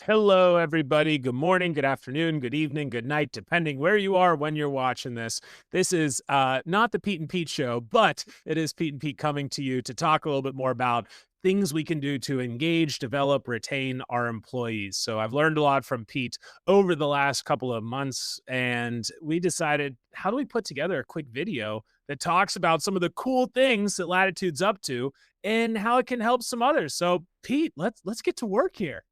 Hello, everybody. Good morning, good afternoon, good evening, good night, depending where you are when you're watching this. This is not the Pete and Pete show, but it is Pete and Pete coming to you to talk a little bit more about things we can do to engage, develop, retain our employees. So I've learned a lot from Pete over the last couple of months, and we decided, how do we put together a quick video that talks about some of the cool things that Latitude's up to and how it can help some others? So Pete, let's get to work here.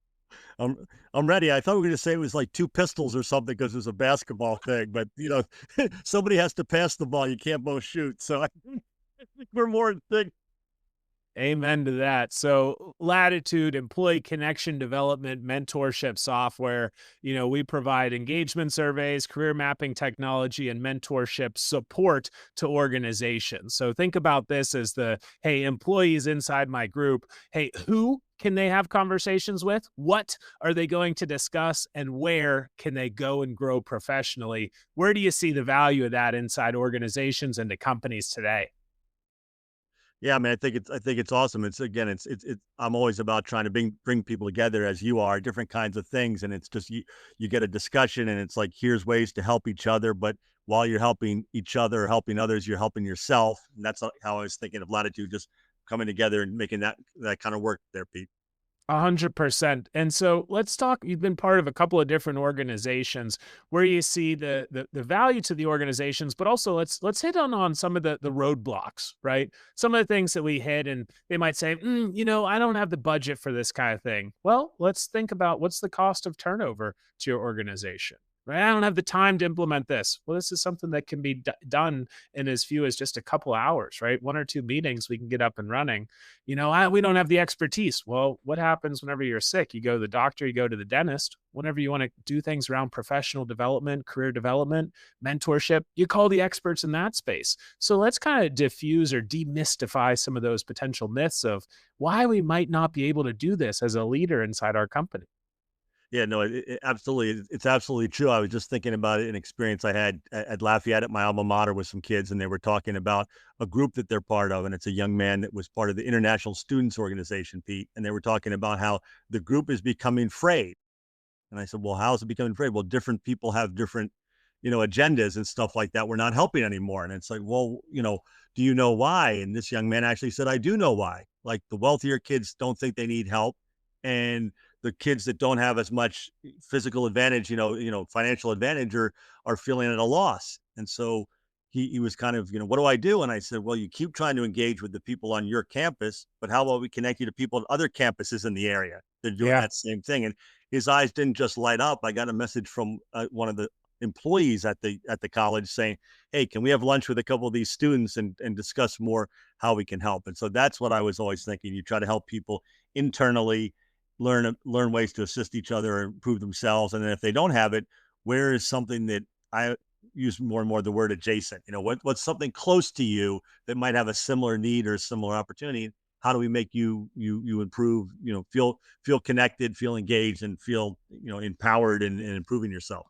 I'm ready. I thought we were going to say it was like two pistols or something because it was a basketball thing, but somebody has to pass the ball. You can't both shoot. So I think we're more thing. Amen to that. So Latitude, employee connection development, mentorship software. We provide engagement surveys, career mapping technology, and mentorship support to organizations. So think about this as hey, employees inside my group, hey, who can they have conversations with? What are they going to discuss? And where can they go and grow professionally? Where do you see the value of that inside organizations and to companies today? Yeah, I mean, I think it's awesome. I'm always about trying to bring people together as you are, different kinds of things, and it's just you get a discussion, and it's like here's ways to help each other, but while you're helping each other, helping others, you're helping yourself, and that's how I was thinking of Latitude, just coming together and making that kind of work there, Pete. 100%. And so let's talk. You've been part of a couple of different organizations where you see the value to the organizations, but also let's hit on some of the roadblocks, right? Some of the things that we hit, and they might say, I don't have the budget for this kind of thing. Well, let's think about what's the cost of turnover to your organization. Right? I don't have the time to implement this. Well, this is something that can be done in as few as just a couple hours, right? One or two meetings, we can get up and running. We don't have the expertise. Well, what happens whenever you're sick? You go to the doctor, you go to the dentist. Whenever you want to do things around professional development, career development, mentorship, you call the experts in that space. So let's kind of diffuse or demystify some of those potential myths of why we might not be able to do this as a leader inside our company. Yeah, no, absolutely. It's absolutely true. I was just thinking about an experience I had at Lafayette at my alma mater with some kids, and they were talking about a group that they're part of. And it's a young man that was part of the International Students Organization, Pete. And they were talking about how the group is becoming frayed. And I said, well, how is it becoming frayed? Well, different people have different, agendas and stuff like that. We're not helping anymore. And it's like, well, do you know why? And this young man actually said, I do know why. Like the wealthier kids don't think they need help. And the kids that don't have as much physical advantage, financial advantage are feeling at a loss. And so he was kind of, what do I do? And I said, well, you keep trying to engage with the people on your campus, but how about we connect you to people at other campuses in the area? They're doing Yeah. that same thing. And his eyes didn't just light up. I got a message from one of the employees at the college saying, hey, can we have lunch with a couple of these students and discuss more how we can help? And so that's what I was always thinking. You try to help people internally learn ways to assist each other and improve themselves. And then if they don't have it, where is something that I use more and more the word adjacent? What's something close to you that might have a similar need or a similar opportunity? How do we make you improve? Feel connected, feel engaged, and feel empowered and improving yourself.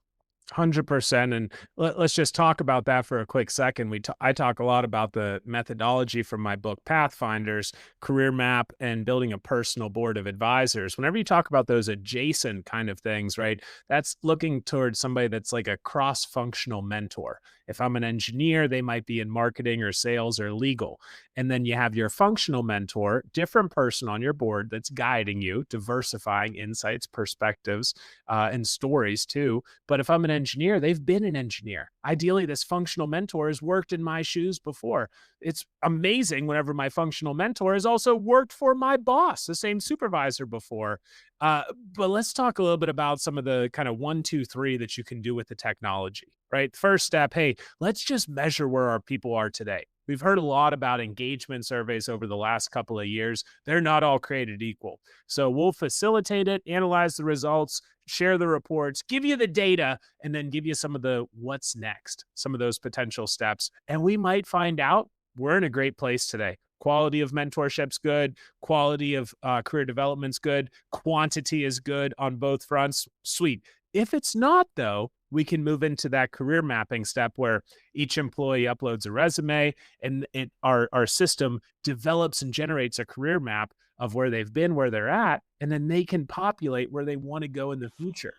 100%. And let's just talk about that for a quick second. I talk a lot about the methodology from my book, Pathfinders, career map, and building a personal board of advisors. Whenever you talk about those adjacent kind of things, right, that's looking towards somebody that's like a cross-functional mentor. If I'm an engineer, they might be in marketing or sales or legal. And then you have your functional mentor, different person on your board that's guiding you, diversifying insights, perspectives, and stories too. But if I'm an engineer, they've been an engineer. Ideally, this functional mentor has worked in my shoes before. It's amazing whenever my functional mentor has also worked for my boss, the same supervisor before. But let's talk a little bit about some of the kind of 1, 2, 3 that you can do with the technology, right? First step, hey, let's just measure where our people are today. We've heard a lot about engagement surveys over the last couple of years. They're not all created equal. So we'll facilitate it, analyze the results, share the reports, give you the data, and then give you some of the what's next, some of those potential steps. And we might find out we're in a great place today. Quality of mentorship's good. Quality of career development's good. Quantity is good on both fronts. Sweet. If it's not, though, we can move into that career mapping step where each employee uploads a resume and our system develops and generates a career map of where they've been, where they're at, and then they can populate where they want to go in the future.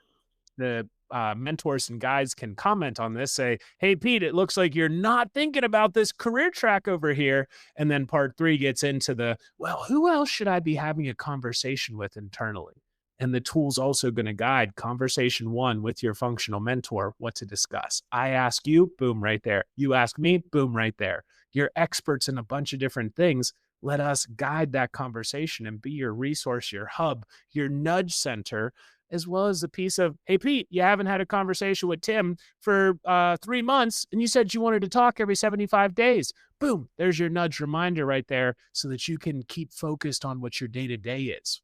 The mentors and guides can comment on this, say, "Hey, Pete, it looks like you're not thinking about this career track over here." And then part three gets into the, well, who else should I be having a conversation with internally? And the tool's also going to guide conversation one with your functional mentor, what to discuss. I ask you, boom, right there. You ask me, boom, right there. You're experts in a bunch of different things. Let us guide that conversation and be your resource, your hub, your nudge center, as well as the piece of, hey, Pete, you haven't had a conversation with Tim for 3 months, and you said you wanted to talk every 75 days. Boom, there's your nudge reminder right there so that you can keep focused on what your day-to-day is.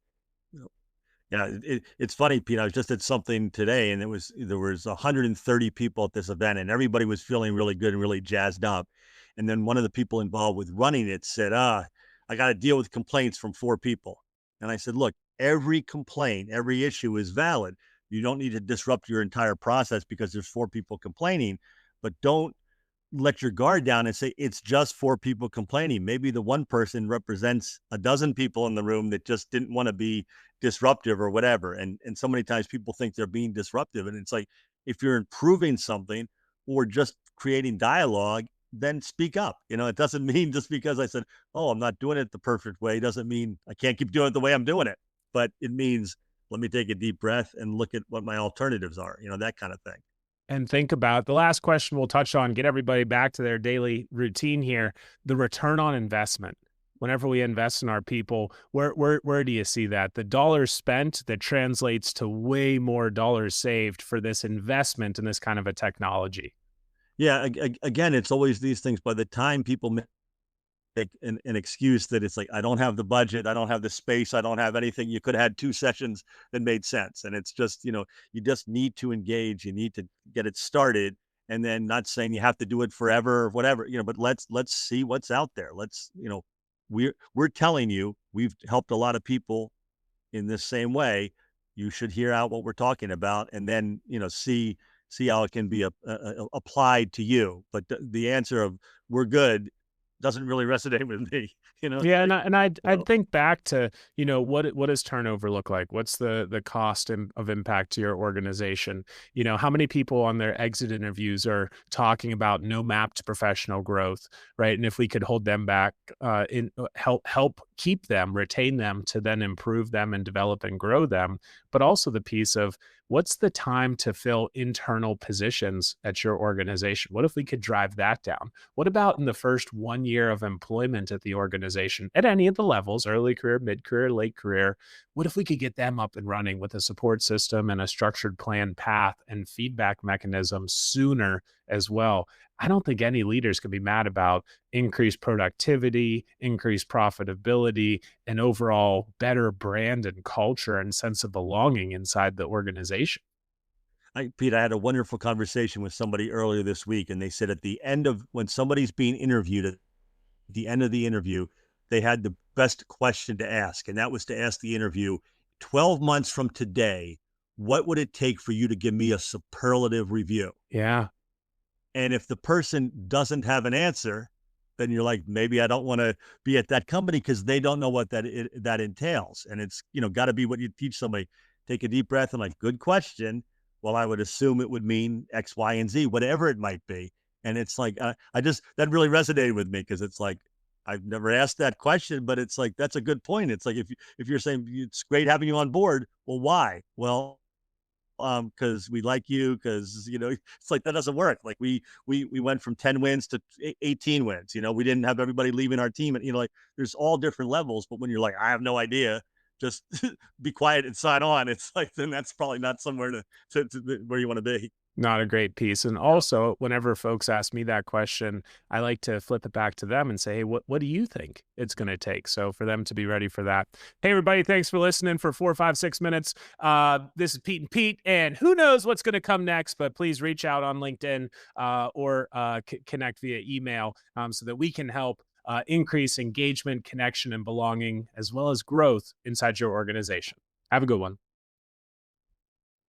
Yeah, it's funny, Pete. I was just at something today, and there was 130 people at this event, and everybody was feeling really good and really jazzed up. And then one of the people involved with running it said, I got to deal with complaints from 4 people." And I said, "Look, every complaint, every issue is valid. You don't need to disrupt your entire process because there's 4 people complaining, but don't let your guard down and say it's just 4 people complaining. Maybe the one person represents a dozen people in the room that just didn't want to be disruptive or whatever." And so many times people think they're being disruptive, and it's like, if you're improving something or just creating dialogue, then speak up. It doesn't mean just because I said, "Oh, I'm not doing it the perfect way," doesn't mean I can't keep doing it the way I'm doing it. But it means, let me take a deep breath and look at what my alternatives are, that kind of thing. And think about the last question we'll touch on, get everybody back to their daily routine here, the return on investment. Whenever we invest in our people, where do you see that? The dollars spent that translates to way more dollars saved for this investment in this kind of a technology. Yeah, again, it's always these things. By the time people make an excuse that it's like, "I don't have the budget, I don't have the space, I don't have anything," you could have had 2 sessions that made sense. And it's just, you just need to engage, you need to get it started, and then, not saying you have to do it forever or whatever, but let's see what's out there. We're telling you, we've helped a lot of people in this same way. You should hear out what we're talking about, and then, see how it can be applied to you. But the answer of "we're good" doesn't really resonate with me. Yeah, and I'd So, think back to, what does turnover look like? What's the cost of impact to your organization? How many people on their exit interviews are talking about no mapped professional growth, right? And if we could hold them back, help keep them, retain them to then improve them and develop and grow them, but also the piece of what's the time to fill internal positions at your organization? What if we could drive that down? What about in the first 1 year of employment at the organization, at any of the levels, early career, mid career, late career? What if we could get them up and running with a support system and a structured plan path and feedback mechanism sooner as well? I don't think any leaders can be mad about increased productivity, increased profitability, and overall better brand and culture and sense of belonging inside the organization. Pete, I had a wonderful conversation with somebody earlier this week, and they said at the end of when somebody's being interviewed, at the end of the interview, they had the best question to ask, and that was to ask the interview, 12 months from today, what would it take for you to give me a superlative review? Yeah. And if the person doesn't have an answer, then you're like, maybe I don't want to be at that company, because they don't know what that entails. And it's, got to be what you teach somebody. Take a deep breath and like, good question. Well, I would assume it would mean X, Y, and Z, whatever it might be. And it's like, that really resonated with me, because it's like, I've never asked that question, but it's like, that's a good point. It's like, if you're saying it's great having you on board, well, why? Well, because we like you, because it's like, that doesn't work. Like, we went from 10 wins to 18 wins. We didn't have everybody leaving our team, and like, there's all different levels. But when you're like, I have no idea, just be quiet and sign on, it's like, then that's probably not somewhere to where you want to be. Not a great piece. And Yeah. also, whenever folks ask me that question, I like to flip it back to them and say, hey, what do you think it's going to take? So for them to be ready for that. Hey, everybody, thanks for listening for 4, 5, 6 minutes. This is Pete and Pete, and who knows what's going to come next, but please reach out on LinkedIn or connect via email so that we can help increase engagement, connection, and belonging, as well as growth inside your organization. Have a good one.